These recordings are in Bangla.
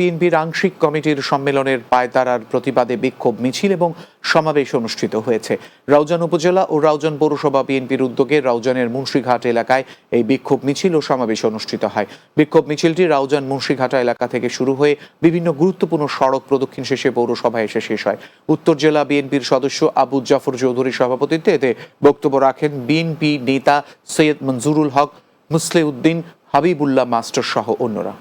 বিএনপির আংশিক কমিটির সম্মেলনের পায়তারার প্রতিবাদে বিক্ষোভ মিছিল এবং সমাবেশ অনুষ্ঠিত হয়েছে। রাউজান উপজেলা ও রাউজান পৌরসভা বিএনপির উদ্যোগে রাউজানের মুন্সিঘাট এলাকায় এই বিক্ষোভ মিছিল ও সমাবেশ অনুষ্ঠিত হয়। বিক্ষোভ মিছিলটি রাউজান মুন্সিঘাটা এলাকা থেকে শুরু হয়ে বিভিন্ন গুরুত্বপূর্ণ সড়ক প্রদক্ষিণ শেষে পৌরসভায় এসে শেষ হয়। উত্তর জেলা বিএনপির সদস্য আবু জাফর চৌধুরীর সভাপতিত্বে এতে বক্তব্য রাখেন বিএনপি নেতা সৈয়দ মঞ্জুরুল হক, মুসলেউদ্দিন, হাবিবুল্লাহ মাস্টার সহ অন্যরা।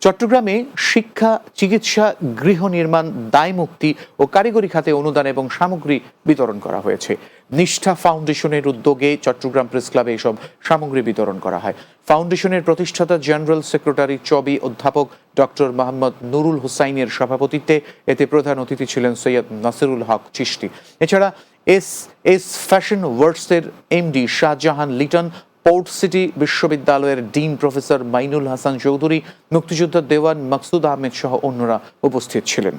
চট্টগ্রামে শিক্ষা, চিকিৎসা, গৃহ নির্মাণ, দায় মুক্তি ও কারিগরি খাতে অনুদান এবং সামগ্রী বিতরণ করা হয়েছে। নিষ্ঠা ফাউন্ডেশনের উদ্যোগে চট্টগ্রাম প্রেস ক্লাবে এসব সামগ্রী বিতরণ করা হয়। ফাউন্ডেশনের প্রতিষ্ঠাতা জেনারেল সেক্রেটারি চবি অধ্যাপক ডক্টর মোহাম্মদ নুরুল হুসাইনের সভাপতিত্বে এতে প্রধান অতিথি ছিলেন সৈয়দ নাসিরুল হক চিশতি। এছাড়া এস ফ্যাশন ওয়ার্ডসের MD Shahjahan Liton, port city বিশ্ববিদ্যালয়ের ডিন প্রফেসর মাইনুল হাসান চৌধুরী, মুক্তিযোদ্ধা দেওয়ান মাকসুদ আহমেদ সহ অন্যরা উপস্থিত ছিলেন।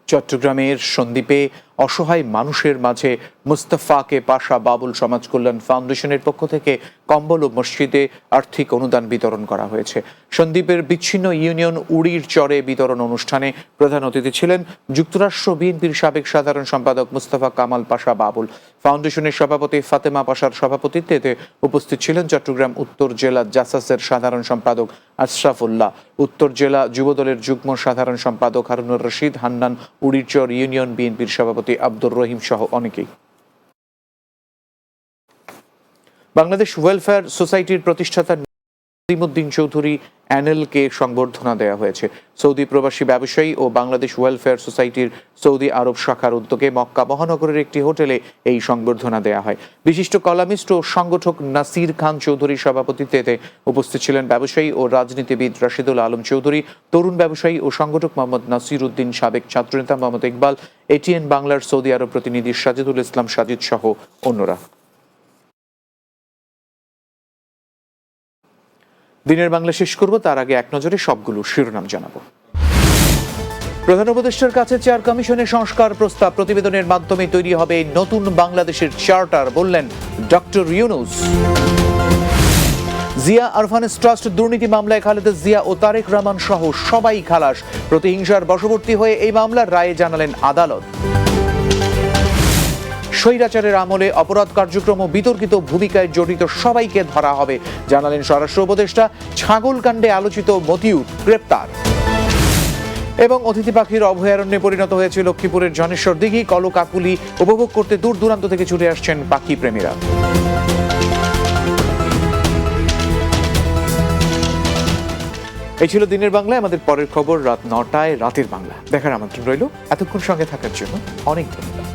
চট্টগ্রামের সন্দ্বীপে অসহায় মানুষের মাঝে মুস্তাফাকে পাশা বাবুল সমাজ কল্যাণ ফাউন্ডেশনের পক্ষ থেকে কম্বল ও মসজিদে আর্থিক অনুদান বিতরণ করা হয়েছে। সন্দ্বীপের বিচ্ছিন্ন ইউনিয়ন উড়ির চরে বিতরণ অনুষ্ঠানে প্রধান অতিথি ছিলেন যুক্তরাষ্ট্র বিএনপির সাবেক সাধারণ সম্পাদক মুস্তাফা কামাল পাশা বাবুল। ফাউন্ডেশনের সভাপতি ফাতেমা পাশার সভাপতিত্বে এতে উপস্থিত ছিলেন চট্টগ্রাম উত্তর জেলা জাসাসের সাধারণ সম্পাদক আশরাফুল্লাহ, উত্তর জেলা যুবদলের যুগ্ম সাধারণ সম্পাদক হারুনুর রশিদ, হান্নান, উড়িরচর ইউনিয়ন বিএনপির সভাপতি আব্দুর রহিম সহ অনেকেই। বাংলাদেশ ওয়েলফেয়ার সোসাইটির প্রতিষ্ঠাতা নাজিমউদ্দিন চৌধুরী অ্যানেলকে সংবর্ধনা দেওয়া হয়েছে। সৌদি প্রবাসী ব্যবসায়ী ও বাংলাদেশ ওয়েলফেয়ার সোসাইটির সৌদি আরব শাখার উদ্যোগে মক্কা মহানগরের একটি হোটেলে এই সংবর্ধনা দেওয়া হয়। বিশিষ্ট কলামিস্ট ও সংগঠক নাসির খান চৌধুরীর সভাপতিত্বে উপস্থিত ছিলেন ব্যবসায়ী ও রাজনীতিবিদ রাশিদুল আলম চৌধুরী, তরুণ ব্যবসায়ী ও সংগঠক মোহাম্মদ নাসির উদ্দিন, সাবেক ছাত্রনেতা মোহাম্মদ ইকবাল, এটিএন বাংলার সৌদি আরব প্রতিনিধি সাজিদুল ইসলাম সাজিদ সহ অন্যরা। দিনের বাংলা শেষ করব, তার আগে এক নজরে সবগুলো শিরোনাম জানাবো। প্রধান উপদেষ্টার কাছে চেয়ার কমিশনের সংস্কার প্রস্তাব, প্রতিবেদনের মাধ্যমে তৈরি হবে নতুন বাংলাদেশের চার্টার, বললেন ডক্টর ইউনূস। জিয়া আরফানেস ট্রাস্ট দুর্নীতি মামলায় খালেদা জিয়া ও তারেক রহমান সহ সবাই খালাস, প্রতিহিংসার বশবর্তী হয়ে এই মামলার রায়ে জানালেন আদালত। স্বৈরাচারের আমলে অপরাধ কার্যক্রম ও বিতর্কিত ভূমিকায় জড়িত সবাইকে ধরা হবে, জানালেন স্বরাষ্ট্র উপদেষ্টা। ছাগলকাণ্ডে আলোচিত মতিউর গ্রেপ্তার। এবং অতিথি পাখির অভয়ারণ্যে পরিণত হয়েছে লক্ষ্মীপুরের জনেশ্বর দিঘি, কলকাকুলি উপভোগ করতে দূর দূরান্ত থেকে ছুটে আসছেন পাখি প্রেমীরা। এই ছিল দিনের বাংলায়। আমাদের পরের খবর রাত 9টায় রাতের বাংলা দেখার আমন্ত্রণ রইল। এতক্ষণ সঙ্গে থাকার জন্য অনেক ধন্যবাদ।